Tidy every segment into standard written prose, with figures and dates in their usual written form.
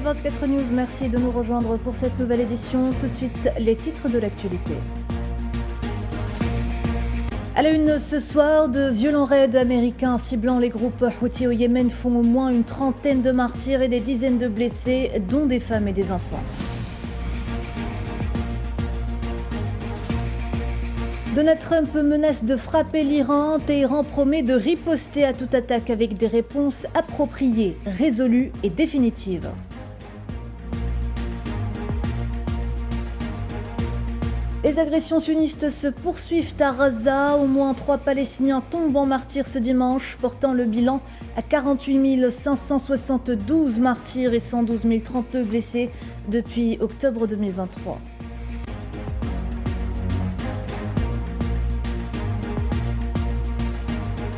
24 News, merci de nous rejoindre pour cette nouvelle édition. Tout de suite, les titres de l'actualité. À la une ce soir, de violents raids américains ciblant les groupes Houthis au Yémen font au moins une trentaine de martyrs et des dizaines de blessés, dont des femmes et des enfants. Donald Trump menace de frapper l'Iran. Téhéran promet de riposter à toute attaque avec des réponses appropriées, résolues et définitives. Les agressions sionistes se poursuivent à Gaza. Au moins 3 Palestiniens tombent en martyrs ce dimanche, portant le bilan à 48 572 martyrs et 112 032 blessés depuis octobre 2023.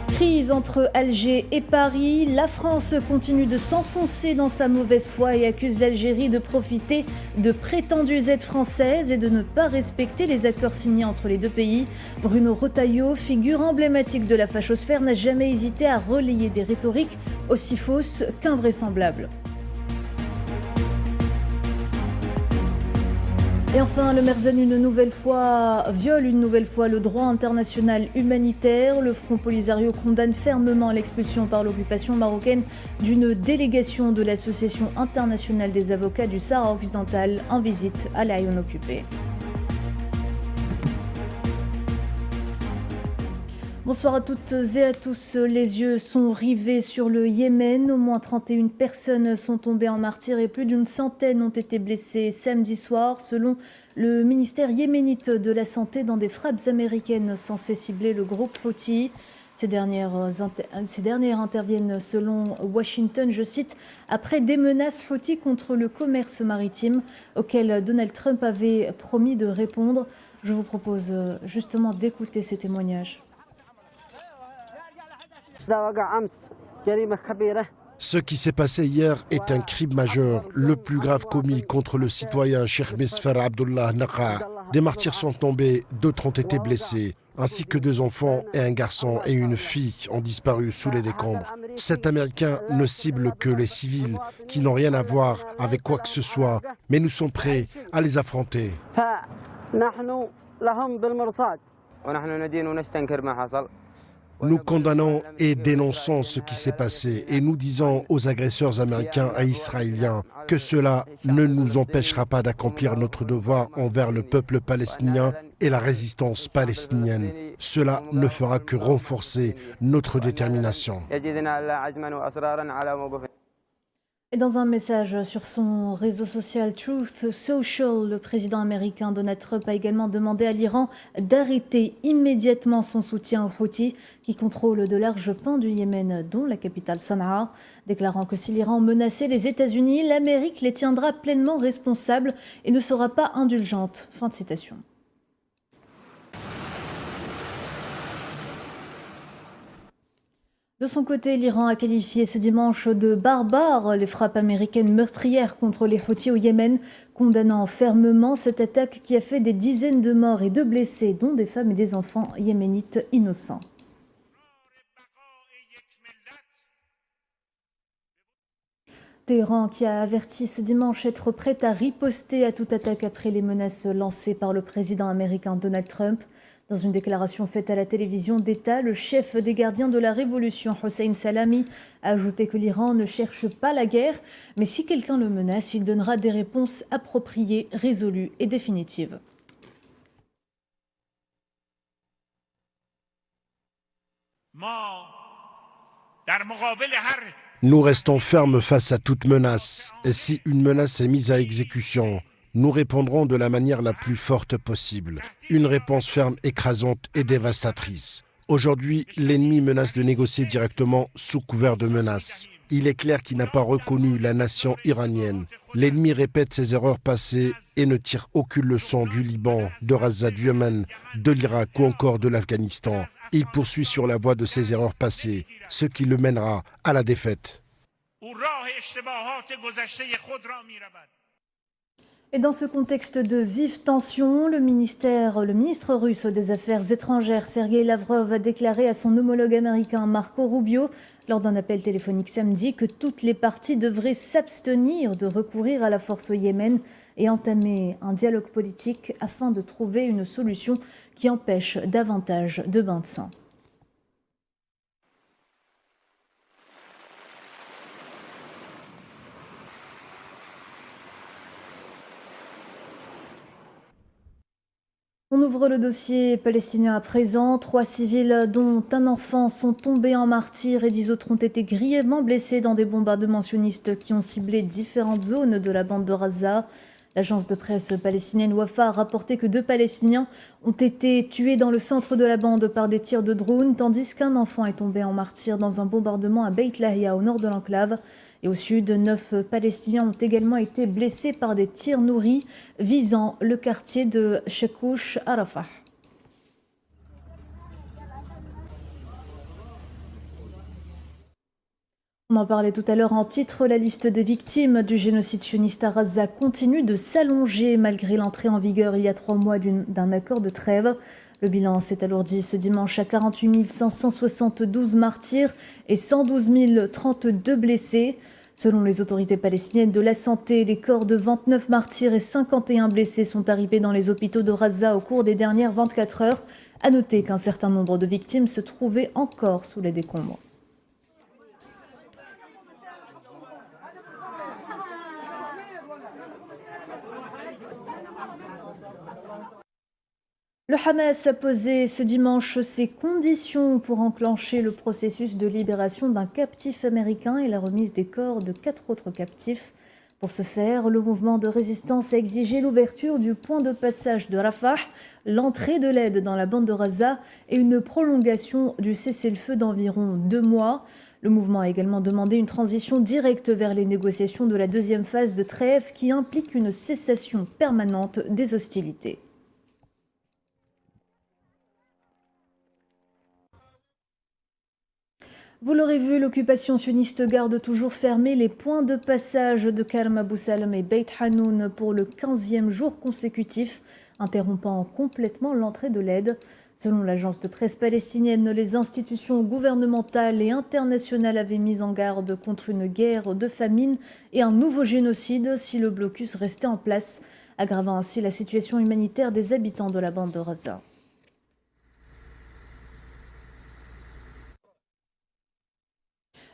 Crise entre Alger et Paris, la France continue de s'enfoncer dans sa mauvaise foi et accuse l'Algérie de profiter de prétendues aides françaises et de ne pas respecter les accords signés entre les deux pays. Bruno Retailleau, figure emblématique de la fachosphère, n'a jamais hésité à relayer des rhétoriques aussi fausses qu'invraisemblables. Et enfin, le Merzan viole une nouvelle fois le droit international humanitaire. Le Front Polisario condamne fermement l'expulsion par l'occupation marocaine d'une délégation de l'Association internationale des avocats du Sahara occidental en visite à l'Aïon occupée. Bonsoir à toutes et à tous. Les yeux sont rivés sur le Yémen. Au moins 31 personnes sont tombées en martyrs et plus d'une centaine ont été blessées samedi soir, selon le ministère yéménite de la Santé, dans des frappes américaines censées cibler le groupe Houthi. Ces dernières interviennent, selon Washington, je cite, après des menaces Houthi contre le commerce maritime auxquelles Donald Trump avait promis de répondre. Je vous propose justement d'écouter ces témoignages. Ce qui s'est passé hier est un crime majeur, le plus grave commis contre le citoyen Cheikh Misfer Abdullah Naqa. Des martyrs sont tombés, d'autres ont été blessés, ainsi que 2 enfants et un garçon et une fille ont disparu sous les décombres. Cet Américain ne cible que les civils qui n'ont rien à voir avec quoi que ce soit, mais nous sommes prêts à les affronter. Nous condamnons et dénonçons ce qui s'est passé et nous disons aux agresseurs américains et israéliens que cela ne nous empêchera pas d'accomplir notre devoir envers le peuple palestinien et la résistance palestinienne. Cela ne fera que renforcer notre détermination. Et dans un message sur son réseau social Truth Social, le président américain Donald Trump a également demandé à l'Iran d'arrêter immédiatement son soutien aux Houthis qui contrôlent de larges pans du Yémen, dont la capitale Sanaa, déclarant que si l'Iran menaçait les États-Unis, l'Amérique les tiendra pleinement responsables et ne sera pas indulgente. Fin de citation. De son côté, l'Iran a qualifié ce dimanche de barbares les frappes américaines meurtrières contre les Houthis au Yémen, condamnant fermement cette attaque qui a fait des dizaines de morts et de blessés, dont des femmes et des enfants yéménites innocents. Téhéran qui a averti ce dimanche être prête à riposter à toute attaque après les menaces lancées par le président américain Donald Trump. Dans une déclaration faite à la télévision d'État, le chef des gardiens de la révolution, Hossein Salami, a ajouté que l'Iran ne cherche pas la guerre, mais si quelqu'un le menace, il donnera des réponses appropriées, résolues et définitives. Nous restons fermes face à toute menace, et si une menace est mise à exécution, nous répondrons de la manière la plus forte possible. Une réponse ferme, écrasante et dévastatrice. Aujourd'hui, l'ennemi menace de négocier directement sous couvert de menaces. Il est clair qu'il n'a pas reconnu la nation iranienne. L'ennemi répète ses erreurs passées et ne tire aucune leçon du Liban, de Gaza, du Yémen, de l'Irak ou encore de l'Afghanistan. Il poursuit sur la voie de ses erreurs passées, ce qui le mènera à la défaite. Et dans ce contexte de vive tension, le ministre russe des Affaires étrangères, Sergei Lavrov, a déclaré à son homologue américain Marco Rubio lors d'un appel téléphonique samedi que toutes les parties devraient s'abstenir de recourir à la force au Yémen et entamer un dialogue politique afin de trouver une solution qui empêche davantage de bains de sang. On ouvre le dossier palestinien à présent. 3 civils, dont un enfant, sont tombés en martyrs et 10 autres ont été grièvement blessés dans des bombardements sionistes qui ont ciblé différentes zones de la bande de Gaza. L'agence de presse palestinienne Wafa a rapporté que 2 Palestiniens ont été tués dans le centre de la bande par des tirs de drone, tandis qu'un enfant est tombé en martyr dans un bombardement à Beit Lahia, au nord de l'enclave. Et au sud, 9 Palestiniens ont également été blessés par des tirs nourris visant le quartier de Shekouch à Rafah. On en parlait tout à l'heure en titre, la liste des victimes du génocide sioniste à Gaza continue de s'allonger malgré l'entrée en vigueur il y a 3 mois d'un accord de trêve. Le bilan s'est alourdi ce dimanche à 48 572 martyrs et 112 032 blessés. Selon les autorités palestiniennes de la santé, les corps de 29 martyrs et 51 blessés sont arrivés dans les hôpitaux de Gaza au cours des dernières 24 heures. À noter qu'un certain nombre de victimes se trouvaient encore sous les décombres. Le Hamas a posé ce dimanche ses conditions pour enclencher le processus de libération d'un captif américain et la remise des corps de 4 autres captifs. Pour ce faire, le mouvement de résistance a exigé l'ouverture du point de passage de Rafah, l'entrée de l'aide dans la bande de Gaza et une prolongation du cessez-le-feu d'environ 2 mois. Le mouvement a également demandé une transition directe vers les négociations de la deuxième phase de trêve qui implique une cessation permanente des hostilités. Vous l'aurez vu, l'occupation sioniste garde toujours fermés les points de passage de Karm Abou Salem et Beit Hanoun pour le 15e jour consécutif, interrompant complètement l'entrée de l'aide. Selon l'agence de presse palestinienne, les institutions gouvernementales et internationales avaient mis en garde contre une guerre de famine et un nouveau génocide si le blocus restait en place, aggravant ainsi la situation humanitaire des habitants de la bande de Gaza.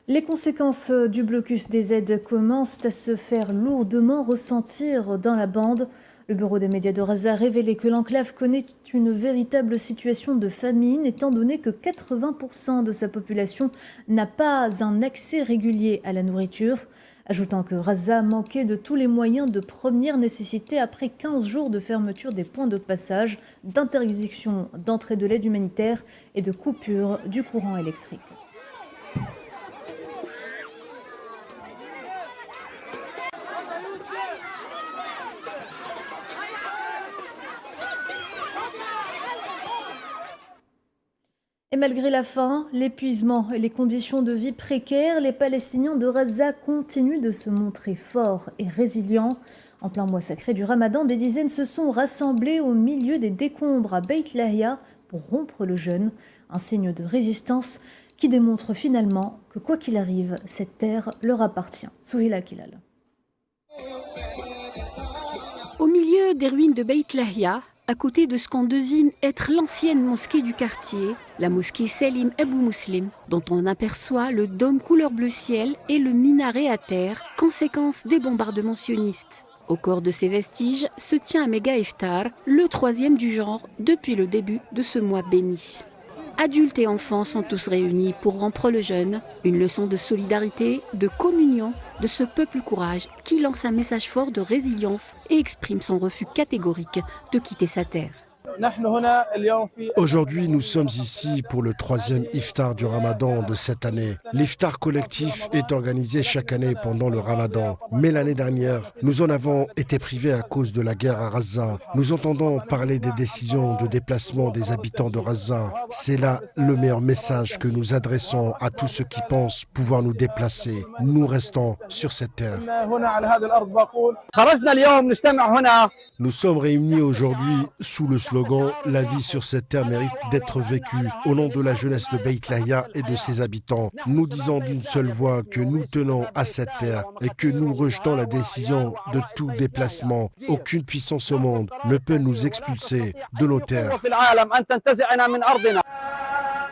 Les conséquences du blocus des aides commencent à se faire lourdement ressentir dans la bande. Le bureau des médias de Gaza a révélé que l'enclave connaît une véritable situation de famine, étant donné que 80% de sa population n'a pas un accès régulier à la nourriture. Ajoutant que Gaza manquait de tous les moyens de première nécessité après 15 jours de fermeture des points de passage, d'interdiction d'entrée de l'aide humanitaire et de coupure du courant électrique. Et malgré la faim, l'épuisement et les conditions de vie précaires, les Palestiniens de Gaza continuent de se montrer forts et résilients. En plein mois sacré du Ramadan, des dizaines se sont rassemblés au milieu des décombres à Beit Lahia pour rompre le jeûne, un signe de résistance qui démontre finalement que quoi qu'il arrive, cette terre leur appartient. Souhila Kilal. Au milieu des ruines de Beit Lahia, à côté de ce qu'on devine être l'ancienne mosquée du quartier, la mosquée Selim Abou Muslim, dont on aperçoit le dôme couleur bleu ciel et le minaret à terre, conséquence des bombardements sionistes. Au corps de ces vestiges se tient un méga iftar, le 3e du genre depuis le début de ce mois béni. Adultes et enfants sont tous réunis pour rompre le jeûne, une leçon de solidarité, de communion de ce peuple courage qui lance un message fort de résilience et exprime son refus catégorique de quitter sa terre. Aujourd'hui, nous sommes ici pour le 3e iftar du Ramadan de cette année. L'iftar collectif est organisé chaque année pendant le Ramadan. Mais l'année dernière, nous en avons été privés à cause de la guerre à Gaza. Nous entendons parler des décisions de déplacement des habitants de Gaza. C'est là le meilleur message que nous adressons à tous ceux qui pensent pouvoir nous déplacer. Nous restons sur cette terre. Nous sommes réunis aujourd'hui sous le slogan slogan « La vie sur cette terre mérite d'être vécue » au nom de la jeunesse de Beit Lahia et de ses habitants. Nous disons d'une seule voix que nous tenons à cette terre et que nous rejetons la décision de tout déplacement. Aucune puissance au monde ne peut nous expulser de nos terres.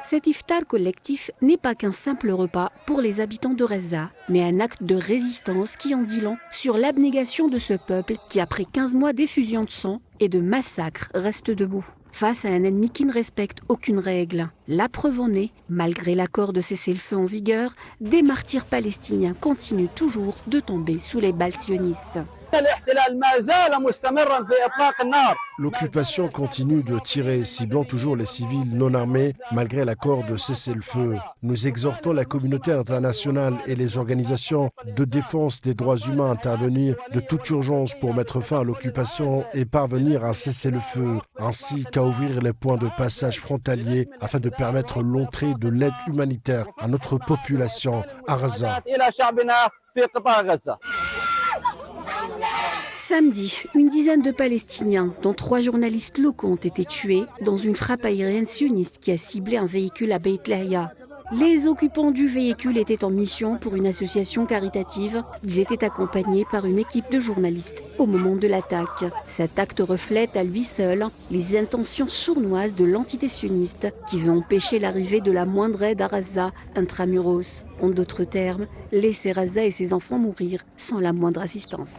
Cet iftar collectif n'est pas qu'un simple repas pour les habitants de Reza, mais un acte de résistance qui en dit long sur l'abnégation de ce peuple qui, après 15 mois d'effusion de sang et de massacres, reste debout. Face à un ennemi qui ne respecte aucune règle. La preuve en est, malgré l'accord de cessez-le-feu en vigueur, des martyrs palestiniens continuent toujours de tomber sous les balles sionistes. L'occupation continue de tirer, ciblant toujours les civils non armés malgré l'accord de cessez-le-feu. Nous exhortons la communauté internationale et les organisations de défense des droits humains à intervenir de toute urgence pour mettre fin à l'occupation et parvenir à cesser le feu, ainsi qu'à ouvrir les points de passage frontaliers afin de permettre l'entrée de l'aide humanitaire à notre population à Gaza. Samedi, une dizaine de Palestiniens, dont 3 journalistes locaux, ont été tués dans une frappe aérienne sioniste qui a ciblé un véhicule à Beit Lahia. Les occupants du véhicule étaient en mission pour une association caritative. Ils étaient accompagnés par une équipe de journalistes au moment de l'attaque. Cet acte reflète à lui seul les intentions sournoises de l'entité sioniste qui veut empêcher l'arrivée de la moindre aide à Gaza intramuros. En d'autres termes, laisser Gaza et ses enfants mourir sans la moindre assistance.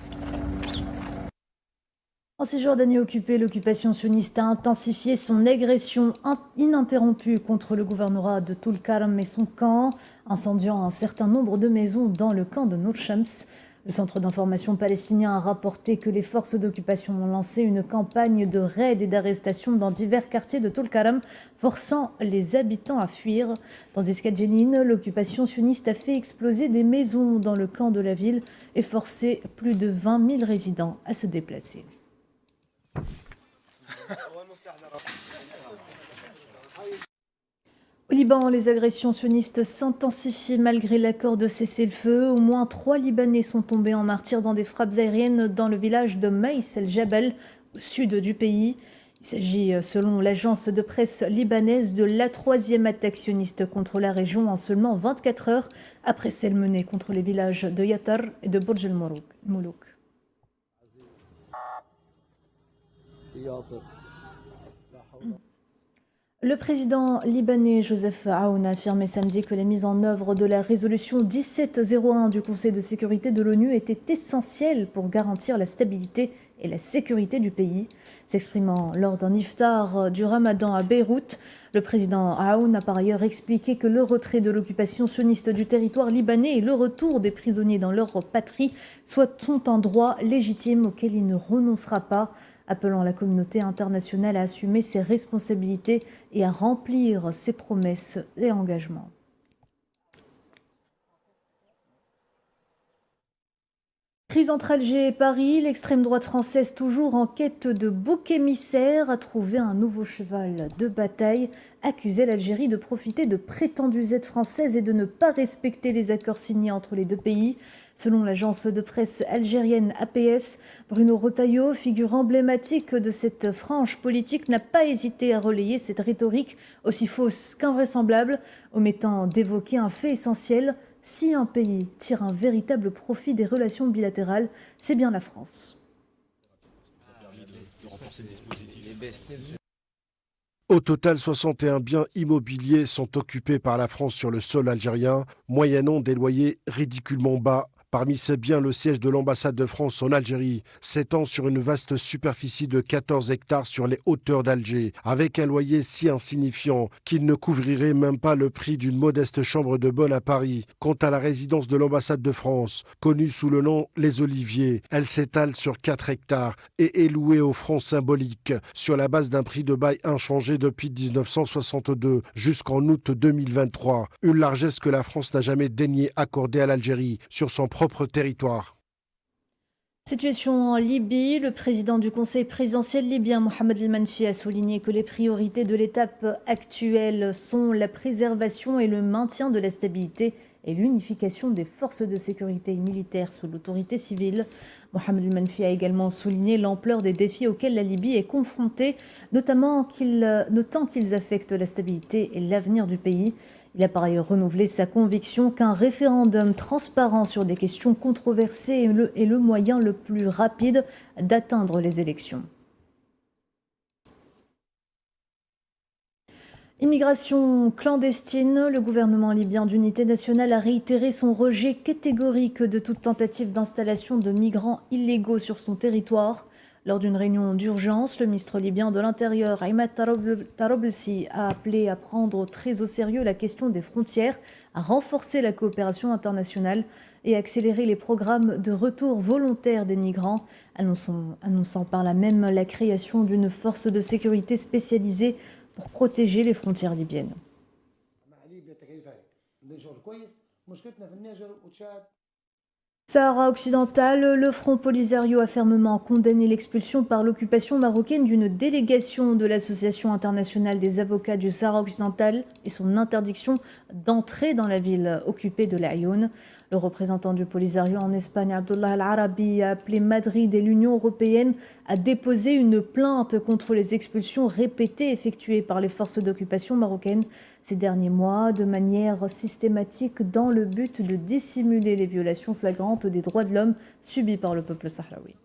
En ces jours d'année occupée, l'occupation sioniste a intensifié son agression ininterrompue contre le gouvernorat de Tulkarm et son camp, incendiant un certain nombre de maisons dans le camp de Nour Shams. Le centre d'information palestinien a rapporté que les forces d'occupation ont lancé une campagne de raids et d'arrestations dans divers quartiers de Tulkarm, forçant les habitants à fuir. Tandis qu'à Jenin, l'occupation sioniste a fait exploser des maisons dans le camp de la ville et forcé plus de 20 000 résidents à se déplacer. Au Liban, les agressions sionistes s'intensifient malgré l'accord de cessez-le-feu. Au moins 3 Libanais sont tombés en martyrs dans des frappes aériennes dans le village de Maïs el-Jabal, au sud du pays. Il s'agit, selon l'agence de presse libanaise, de la 3e attaque sioniste contre la région en seulement 24 heures, après celle menée contre les villages de Yatar et de Burj el-Moulouk. Le président libanais Joseph Aoun a affirmé samedi que la mise en œuvre de la résolution 1701 du Conseil de sécurité de l'ONU était essentielle pour garantir la stabilité et la sécurité du pays. S'exprimant lors d'un iftar du Ramadan à Beyrouth, le président Aoun a par ailleurs expliqué que le retrait de l'occupation sioniste du territoire libanais et le retour des prisonniers dans leur patrie sont un droit légitime auquel il ne renoncera pas, appelant la communauté internationale à assumer ses responsabilités et à remplir ses promesses et engagements. Crise entre Alger et Paris, l'extrême droite française, toujours en quête de bouc émissaire, a trouvé un nouveau cheval de bataille, accusé l'Algérie de profiter de prétendues aides françaises et de ne pas respecter les accords signés entre les deux pays. Selon l'agence de presse algérienne APS, Bruno Retailleau, figure emblématique de cette frange politique, n'a pas hésité à relayer cette rhétorique aussi fausse qu'invraisemblable, omettant d'évoquer un fait essentiel. Si un pays tire un véritable profit des relations bilatérales, c'est bien la France. Au total, 61 biens immobiliers sont occupés par la France sur le sol algérien, moyennant des loyers ridiculement bas. Parmi ces biens, le siège de l'ambassade de France en Algérie s'étend sur une vaste superficie de 14 hectares sur les hauteurs d'Alger, avec un loyer si insignifiant qu'il ne couvrirait même pas le prix d'une modeste chambre de bonne à Paris. Quant à la résidence de l'ambassade de France, connue sous le nom Les Oliviers, elle s'étale sur 4 hectares et est louée au franc symbolique, sur la base d'un prix de bail inchangé depuis 1962 jusqu'en août 2023. Une largesse que la France n'a jamais daigné accorder à l'Algérie sur son propre territoire. Situation en Libye, le président du Conseil présidentiel libyen, Mohamed El-Manfi, a souligné que les priorités de l'étape actuelle sont la préservation et le maintien de la stabilité et l'unification des forces de sécurité militaires sous l'autorité civile. Mohamed El-Manfi a également souligné l'ampleur des défis auxquels la Libye est confrontée, notamment notant qu'ils affectent la stabilité et l'avenir du pays. Il a par ailleurs renouvelé sa conviction qu'un référendum transparent sur des questions controversées est le moyen le plus rapide d'atteindre les élections. Immigration clandestine, le gouvernement libyen d'unité nationale a réitéré son rejet catégorique de toute tentative d'installation de migrants illégaux sur son territoire. Lors d'une réunion d'urgence, le ministre libyen de l'Intérieur, Ahmed Tarabelsi, a appelé à prendre très au sérieux la question des frontières, à renforcer la coopération internationale et à accélérer les programmes de retour volontaire des migrants, annonçant par là même la création d'une force de sécurité spécialisée pour protéger les frontières libyennes. Sahara occidental, le Front Polisario a fermement condamné l'expulsion par l'occupation marocaine d'une délégation de l'Association internationale des avocats du Sahara occidental et son interdiction d'entrer dans la ville occupée de l'Aïoun. Le représentant du Polisario en Espagne, Abdullah Al-Arabi, a appelé Madrid et l'Union européenne à déposer une plainte contre les expulsions répétées effectuées par les forces d'occupation marocaines ces derniers mois de manière systématique dans le but de dissimuler les violations flagrantes des droits de l'homme subies par le peuple sahraoui.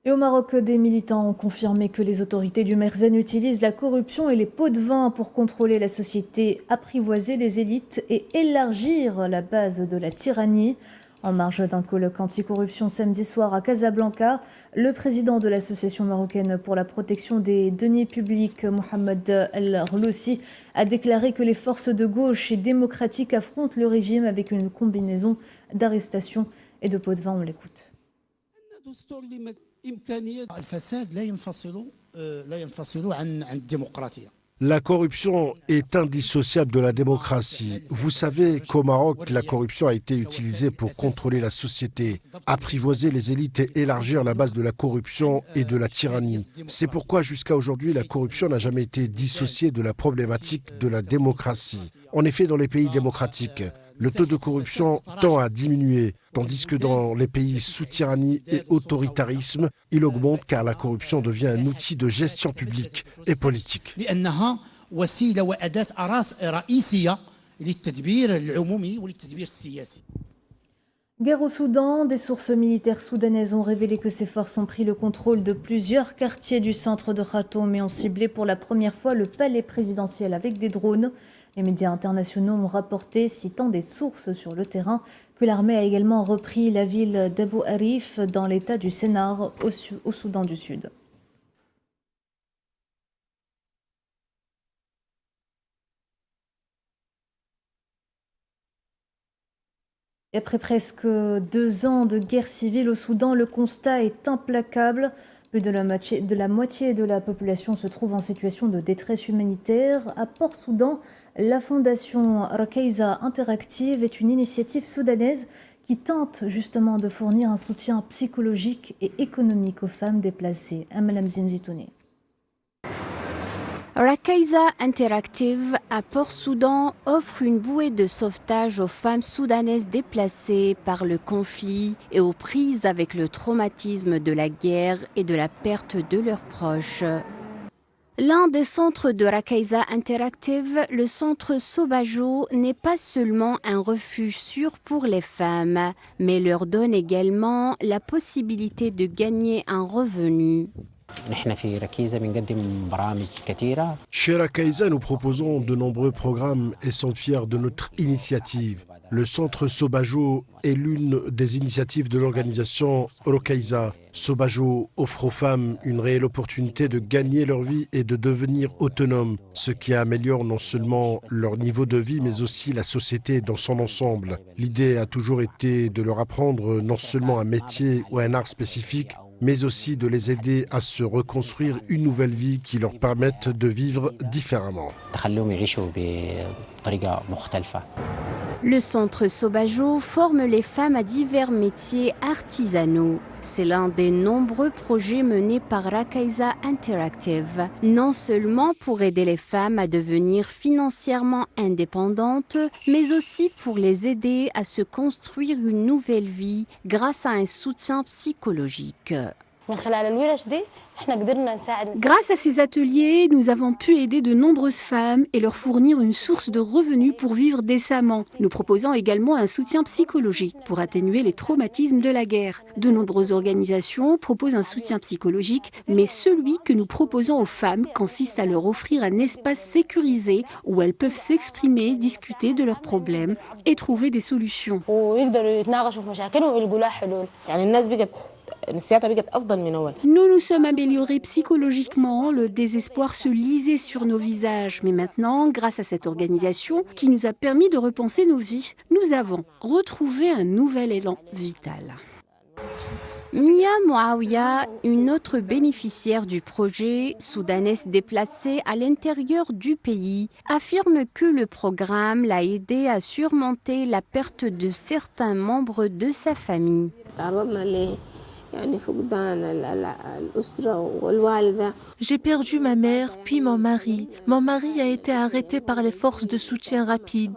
Et au Maroc, des militants ont confirmé que les autorités du Merzen utilisent la corruption et les pots de vin pour contrôler la société, apprivoiser les élites et élargir la base de la tyrannie. En marge d'un colloque anticorruption samedi soir à Casablanca, le président de l'Association marocaine pour la protection des deniers publics, Mohamed El-Rloussi, a déclaré que les forces de gauche et démocratiques affrontent le régime avec une combinaison d'arrestations et de pots de vin. On l'écoute. La corruption est indissociable de la démocratie. Vous savez qu'au Maroc, la corruption a été utilisée pour contrôler la société, apprivoiser les élites et élargir la base de la corruption et de la tyrannie. C'est pourquoi jusqu'à aujourd'hui, la corruption n'a jamais été dissociée de la problématique de la démocratie. En effet, dans les pays démocratiques, le taux de corruption tend à diminuer, tandis que dans les pays sous tyrannie et autoritarisme, il augmente car la corruption devient un outil de gestion publique et politique. Guerre au Soudan, des sources militaires soudanaises ont révélé que ces forces ont pris le contrôle de plusieurs quartiers du centre de Khartoum et ont ciblé pour la première fois le palais présidentiel avec des drones. Les médias internationaux ont rapporté, citant des sources sur le terrain, que l'armée a également repris la ville d'Abu Arif dans l'état du Sennar au Soudan du Sud. Et après presque 2 ans de guerre civile au Soudan, le constat est implacable. Plus de la moitié de la population se trouve en situation de détresse humanitaire. À Port-Soudan, la fondation Rakaiza Interactive est une initiative soudanaise qui tente justement de fournir un soutien psychologique et économique aux femmes déplacées. Amalam Zinzitouni. Rakaiza Interactive à Port-Soudan offre une bouée de sauvetage aux femmes soudanaises déplacées par le conflit et aux prises avec le traumatisme de la guerre et de la perte de leurs proches. L'un des centres de Rakaiza Interactive, le centre Sobajo, n'est pas seulement un refuge sûr pour les femmes, mais leur donne également la possibilité de gagner un revenu. Chez Rakaiza, nous proposons de nombreux programmes et sommes fiers de notre initiative. Le centre Sobajo est l'une des initiatives de l'organisation Rakaiza. Sobajo offre aux femmes une réelle opportunité de gagner leur vie et de devenir autonomes, ce qui améliore non seulement leur niveau de vie, mais aussi la société dans son ensemble. L'idée a toujours été de leur apprendre non seulement un métier ou un art spécifique, mais aussi de les aider à se reconstruire une nouvelle vie qui leur permette de vivre différemment. Le centre Sobajo forme les femmes à divers métiers artisanaux. C'est l'un des nombreux projets menés par Rakaïza Interactive, non seulement pour aider les femmes à devenir financièrement indépendantes, mais aussi pour les aider à se construire une nouvelle vie grâce à un soutien psychologique. Grâce à ces ateliers, nous avons pu aider de nombreuses femmes et leur fournir une source de revenus pour vivre décemment. Nous proposons également un soutien psychologique pour atténuer les traumatismes de la guerre. De nombreuses organisations proposent un soutien psychologique, mais celui que nous proposons aux femmes consiste à leur offrir un espace sécurisé où elles peuvent s'exprimer, discuter de leurs problèmes et trouver des solutions. Nous nous sommes améliorés psychologiquement, le désespoir se lisait sur nos visages. Mais maintenant, grâce à cette organisation qui nous a permis de repenser nos vies, nous avons retrouvé un nouvel élan vital. Mia Mouawiya, une autre bénéficiaire du projet, soudanaise déplacée à l'intérieur du pays, affirme que le programme l'a aidée à surmonter la perte de certains membres de sa famille. J'ai perdu ma mère, puis mon mari. Mon mari a été arrêté par les forces de soutien rapide.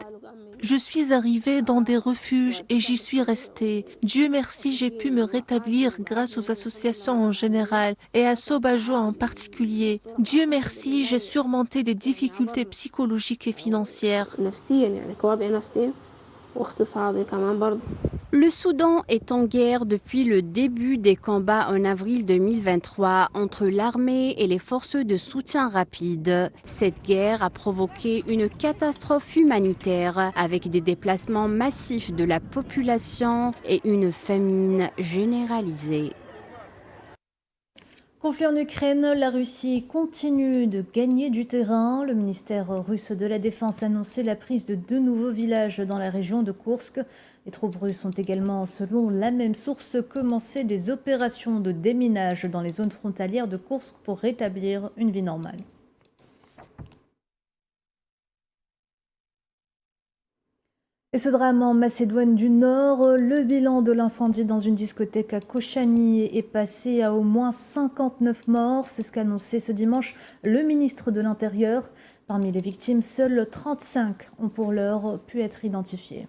Je suis arrivée dans des refuges et j'y suis restée. Dieu merci, j'ai pu me rétablir grâce aux associations en général et à Sobajo en particulier. Dieu merci, j'ai surmonté des difficultés psychologiques et financières. Le Soudan est en guerre depuis le début des combats en avril 2023 entre l'armée et les forces de soutien rapide. Cette guerre a provoqué une catastrophe humanitaire avec des déplacements massifs de la population et une famine généralisée. Conflit en Ukraine, la Russie continue de gagner du terrain. Le ministère russe de la Défense a annoncé la prise de 2 nouveaux villages dans la région de Koursk. Les troupes russes ont également, selon la même source, commencé des opérations de déminage dans les zones frontalières de Koursk pour rétablir une vie normale. Et ce drame en Macédoine du Nord, le bilan de l'incendie dans une discothèque à Koshani est passé à au moins 59 morts. C'est ce qu'a annoncé ce dimanche le ministre de l'Intérieur. Parmi les victimes, seuls 35 ont pour l'heure pu être identifiés.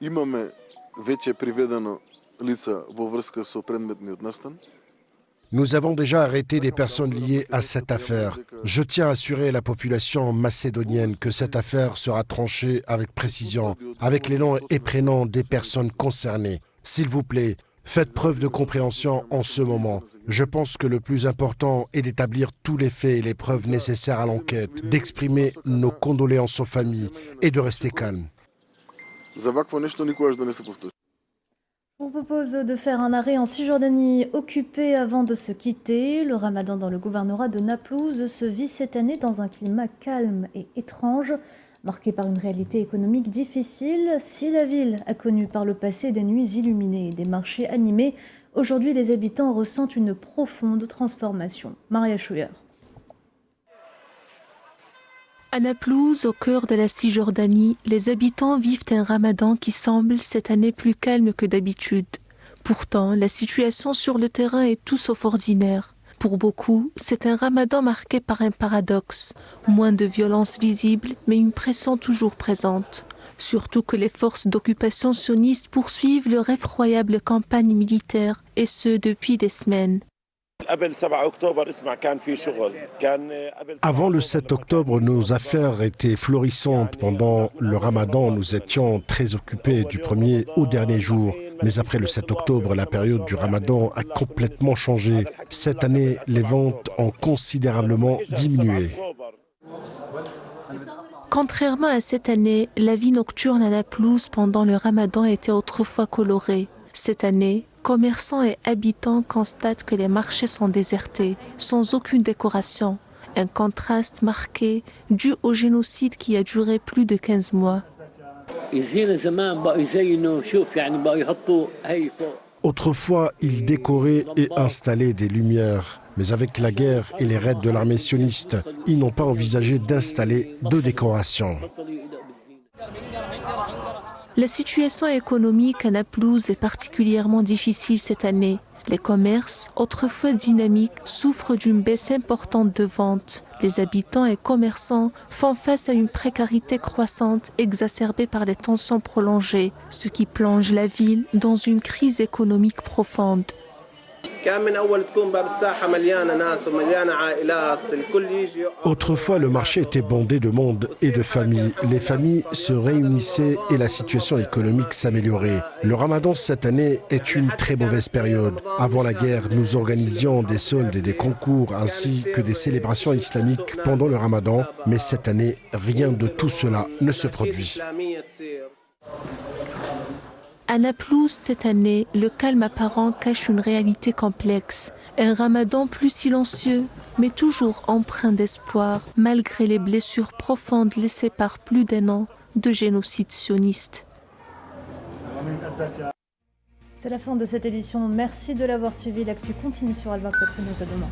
Имаме вече приведено лица во врска со предметниот настан. Nous avons déjà arrêté des personnes liées à cette affaire. Je tiens à assurer la population macédonienne que cette affaire sera tranchée avec précision, avec les noms et prénoms des personnes concernées. S'il vous plaît, faites preuve de compréhension en ce moment. Je pense que le plus important est d'établir tous les faits et les preuves nécessaires à l'enquête, d'exprimer nos condoléances aux familles et de rester calme. За вакво нешто никогаш да не се повтори. On propose de faire un arrêt en Cisjordanie occupée avant de se quitter. Le ramadan dans le gouvernorat de Naplouse se vit cette année dans un climat calme et étrange, marqué par une réalité économique difficile. Si la ville a connu par le passé des nuits illuminées et des marchés animés, aujourd'hui les habitants ressentent une profonde transformation. Maria Chouyer. À Naplouse, au cœur de la Cisjordanie, les habitants vivent un ramadan qui semble cette année plus calme que d'habitude. Pourtant, la situation sur le terrain est tout sauf ordinaire. Pour beaucoup, c'est un ramadan marqué par un paradoxe. Moins de violence visible, mais une pression toujours présente. Surtout que les forces d'occupation sionistes poursuivent leur effroyable campagne militaire, et ce depuis des semaines. Avant le 7 octobre, nos affaires étaient florissantes. Pendant le ramadan, nous étions très occupés du premier au dernier jour. Mais après le 7 octobre, la période du ramadan a complètement changé. Cette année, les ventes ont considérablement diminué. Contrairement à cette année, la vie nocturne à Naplouse pendant le ramadan était autrefois colorée. Cette année, commerçants et habitants constatent que les marchés sont désertés, sans aucune décoration. Un contraste marqué dû au génocide qui a duré plus de 15 mois. Autrefois, ils décoraient et installaient des lumières. Mais avec la guerre et les raids de l'armée sioniste, ils n'ont pas envisagé d'installer de décoration. La situation économique à Naplouse est particulièrement difficile cette année. Les commerces, autrefois dynamiques, souffrent d'une baisse importante de ventes. Les habitants et commerçants font face à une précarité croissante exacerbée par des tensions prolongées, ce qui plonge la ville dans une crise économique profonde. Autrefois, le marché était bondé de monde et de familles. Les familles se réunissaient et la situation économique s'améliorait. Le ramadan cette année est une très mauvaise période. Avant la guerre, nous organisions des soldes et des concours ainsi que des célébrations islamiques pendant le ramadan. Mais cette année, rien de tout cela ne se produit. À Naplouse, cette année, le calme apparent cache une réalité complexe. Un ramadan plus silencieux, mais toujours empreint d'espoir, malgré les blessures profondes laissées par plus d'1 an de génocide sioniste. C'est la fin de cette édition. Merci de l'avoir suivi. L'actu continue sur Al 24. À demain.